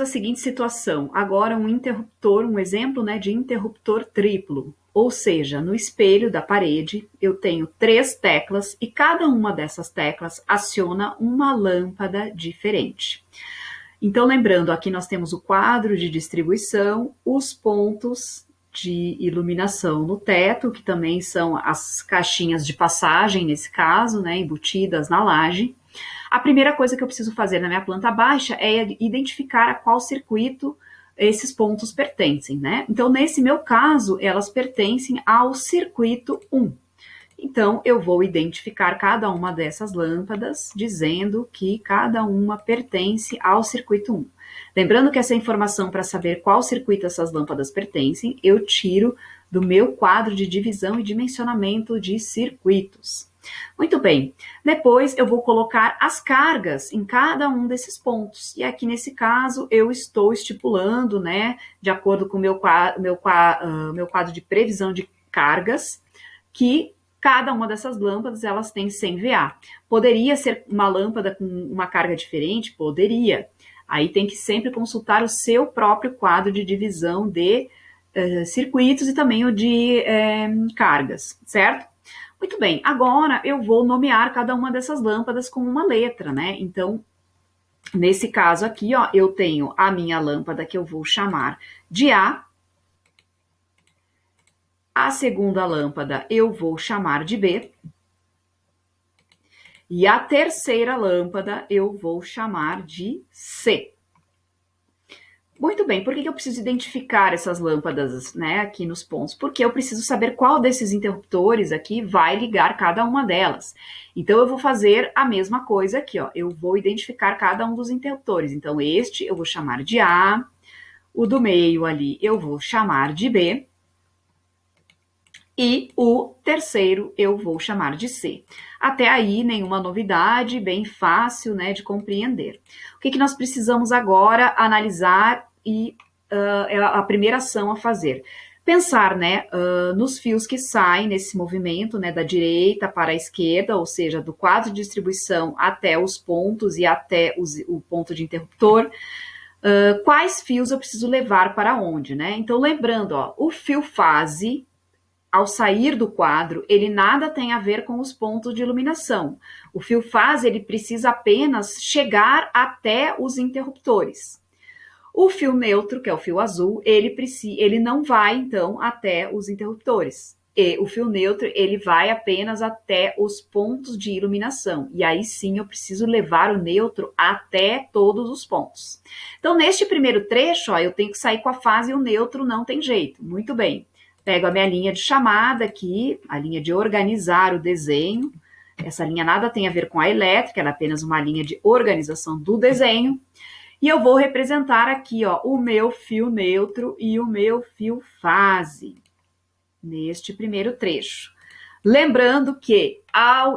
Imaginemos a seguinte situação, agora um interruptor, um exemplo, né, de interruptor triplo, ou seja, no espelho da parede eu tenho 3 teclas e cada uma dessas teclas aciona uma lâmpada diferente. Então, lembrando, aqui nós temos o quadro de distribuição, os pontos de iluminação no teto, que também são as caixinhas de passagem, nesse caso, né, embutidas na laje. A primeira coisa que eu preciso fazer na minha planta baixa é identificar a qual circuito esses pontos pertencem, né? Então, nesse meu caso, elas pertencem ao circuito 1. Então, eu vou identificar cada uma dessas lâmpadas, dizendo que cada uma pertence ao circuito 1. Lembrando que essa informação, para saber qual circuito essas lâmpadas pertencem, eu tiro do meu quadro de divisão e dimensionamento de circuitos. Muito bem, depois eu vou colocar as cargas em cada um desses pontos. E aqui nesse caso eu estou estipulando, né, de acordo com o meu quadro de previsão de cargas, que cada uma dessas lâmpadas elas tem 100 VA. Poderia ser uma lâmpada com uma carga diferente? Poderia. Aí tem que sempre consultar o seu próprio quadro de divisão de circuitos e também o de cargas, certo? Muito bem, agora eu vou nomear cada uma dessas lâmpadas com uma letra, né? Então, nesse caso aqui, ó, eu tenho a minha lâmpada que eu vou chamar de a segunda lâmpada eu vou chamar de B, e a terceira lâmpada eu vou chamar de C. Muito bem, por que eu preciso identificar essas lâmpadas, né, aqui nos pontos? Porque eu preciso saber qual desses interruptores aqui vai ligar cada uma delas. Então, eu vou fazer a mesma coisa aqui, ó. Eu vou identificar cada um dos interruptores. Então, este eu vou chamar de A, o do meio ali eu vou chamar de B, e o terceiro eu vou chamar de C. Até aí, nenhuma novidade, bem fácil, né, de compreender. O que nós precisamos agora analisar e a primeira ação a fazer? Pensar, né, nos fios que saem nesse movimento, né, da direita para a esquerda, ou seja, do quadro de distribuição até os pontos e até o ponto de interruptor. Quais fios eu preciso levar para onde, né? Então, lembrando, ó, o fio fase, ao sair do quadro, ele nada tem a ver com os pontos de iluminação. O fio fase, ele precisa apenas chegar até os interruptores. O fio neutro, que é o fio azul, ele não vai, então, até os interruptores. E o fio neutro, ele vai apenas até os pontos de iluminação. E aí sim, eu preciso levar o neutro até todos os pontos. Então, neste primeiro trecho, ó, eu tenho que sair com a fase e o neutro não tem jeito. Muito bem. Pego a minha linha de chamada aqui, a linha de organizar o desenho. Essa linha nada tem a ver com a elétrica, ela é apenas uma linha de organização do desenho. E eu vou representar aqui, ó, o meu fio neutro e o meu fio fase, neste primeiro trecho. Lembrando que ao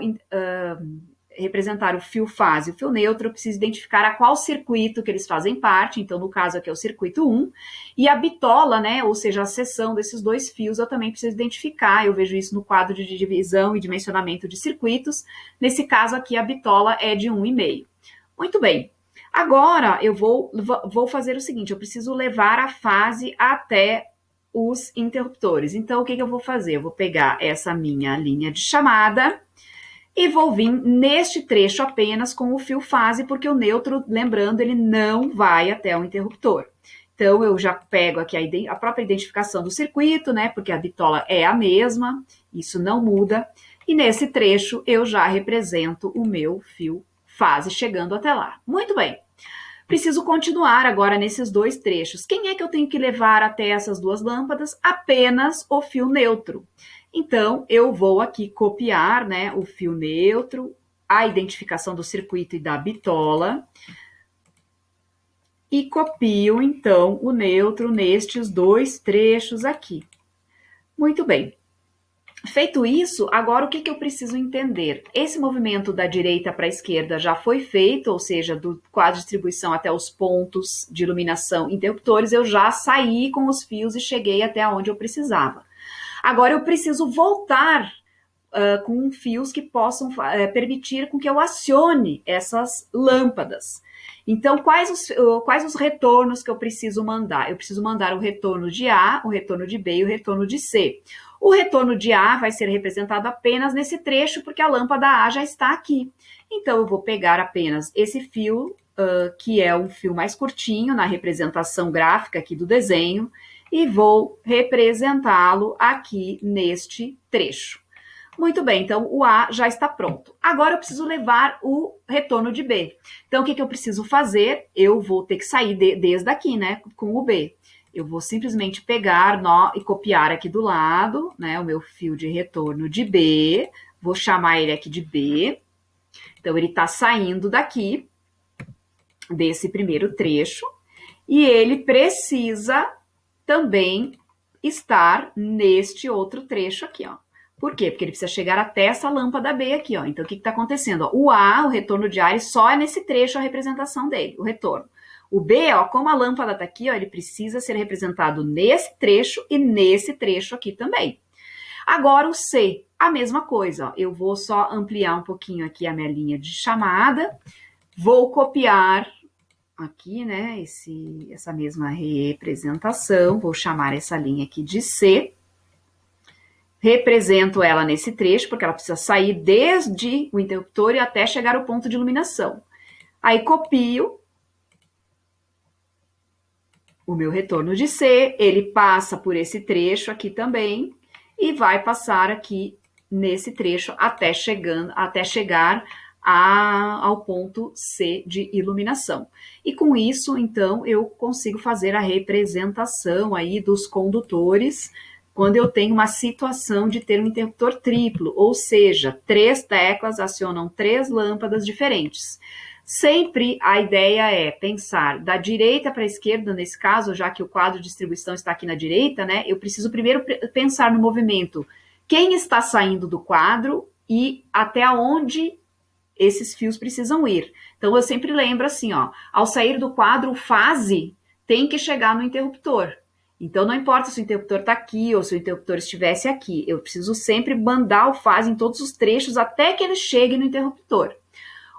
representar o fio fase e o fio neutro, eu preciso identificar a qual circuito que eles fazem parte, então no caso aqui é o circuito 1, e a bitola, né, ou seja, a seção desses dois fios eu também preciso identificar, eu vejo isso no quadro de divisão e dimensionamento de circuitos, nesse caso aqui a bitola é de 1,5. Muito bem, agora eu vou fazer o seguinte, eu preciso levar a fase até os interruptores, então o que eu vou fazer? Eu vou pegar essa minha linha de chamada, e vou vir neste trecho apenas com o fio fase, porque o neutro, lembrando, ele não vai até o interruptor. Então, eu já pego aqui a própria identificação do circuito, né, porque a bitola é a mesma, isso não muda, e nesse trecho eu já represento o meu fio fase chegando até lá. Muito bem. Preciso continuar agora nesses dois trechos. Quem é que eu tenho que levar até essas duas lâmpadas? Apenas o fio neutro. Então, eu vou aqui copiar, né, o fio neutro, a identificação do circuito e da bitola, e copio, então, o neutro nestes dois trechos aqui. Muito bem. Feito isso, agora o que eu preciso entender? Esse movimento da direita para a esquerda já foi feito, ou seja, do quadro de distribuição até os pontos de iluminação interruptores, eu já saí com os fios e cheguei até onde eu precisava. Agora eu preciso voltar com fios que possam permitir com que eu acione essas lâmpadas. Então, quais os retornos que eu preciso mandar? Eu preciso mandar o retorno de A, o retorno de B e o retorno de C. O retorno de A vai ser representado apenas nesse trecho, porque a lâmpada A já está aqui. Então, eu vou pegar apenas esse fio, que é um fio mais curtinho, na representação gráfica aqui do desenho, e vou representá-lo aqui neste trecho. Muito bem, então o A já está pronto. Agora eu preciso levar o retorno de B. Então o que eu preciso fazer? Eu vou ter que sair desde aqui, né, com o B. Eu vou simplesmente pegar e copiar aqui do lado, né, o meu fio de retorno de B. Vou chamar ele aqui de B. Então ele está saindo daqui, desse primeiro trecho, e ele precisa também estar neste outro trecho aqui, ó. Por quê? Porque ele precisa chegar até essa lâmpada B aqui, ó. Então, o que está acontecendo? O A, o retorno de A, ele só é nesse trecho a representação dele, o retorno. O B, ó, como a lâmpada está aqui, ó, ele precisa ser representado nesse trecho e nesse trecho aqui também. Agora, o C, a mesma coisa, ó. Eu vou só ampliar um pouquinho aqui a minha linha de chamada. Vou copiar aqui, né, essa mesma representação. Vou chamar essa linha aqui de C. Represento ela nesse trecho, porque ela precisa sair desde o interruptor e até chegar ao ponto de iluminação. Aí copio o meu retorno de C, ele passa por esse trecho aqui também e vai passar aqui nesse trecho até chegar ao ponto C de iluminação. E com isso, então, eu consigo fazer a representação aí dos condutores quando eu tenho uma situação de ter um interruptor triplo, ou seja, 3 teclas acionam 3 lâmpadas diferentes. Sempre a ideia é pensar da direita para a esquerda, nesse caso, já que o quadro de distribuição está aqui na direita, né? Eu preciso primeiro pensar no movimento. Quem está saindo do quadro e até onde esses fios precisam ir. Então, eu sempre lembro assim, ó, ao sair do quadro, o fase tem que chegar no interruptor. Então, não importa se o interruptor está aqui ou se o interruptor estivesse aqui, eu preciso sempre mandar o fase em todos os trechos até que ele chegue no interruptor.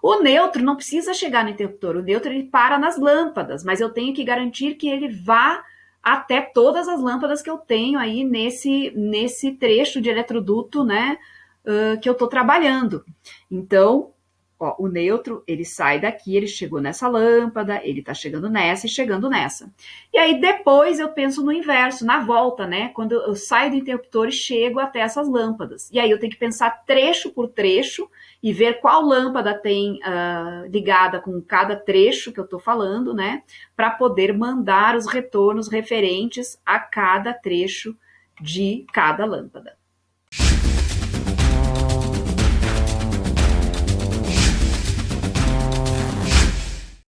O neutro não precisa chegar no interruptor, o neutro ele para nas lâmpadas, mas eu tenho que garantir que ele vá até todas as lâmpadas que eu tenho aí nesse trecho de eletroduto, né, que eu estou trabalhando. Então, ó, o neutro, ele sai daqui, ele chegou nessa lâmpada, ele tá chegando nessa e chegando nessa. E aí depois eu penso no inverso, na volta, né? Quando eu saio do interruptor e chego até essas lâmpadas. E aí eu tenho que pensar trecho por trecho e ver qual lâmpada tem ligada com cada trecho que eu tô falando, né? Para poder mandar os retornos referentes a cada trecho de cada lâmpada.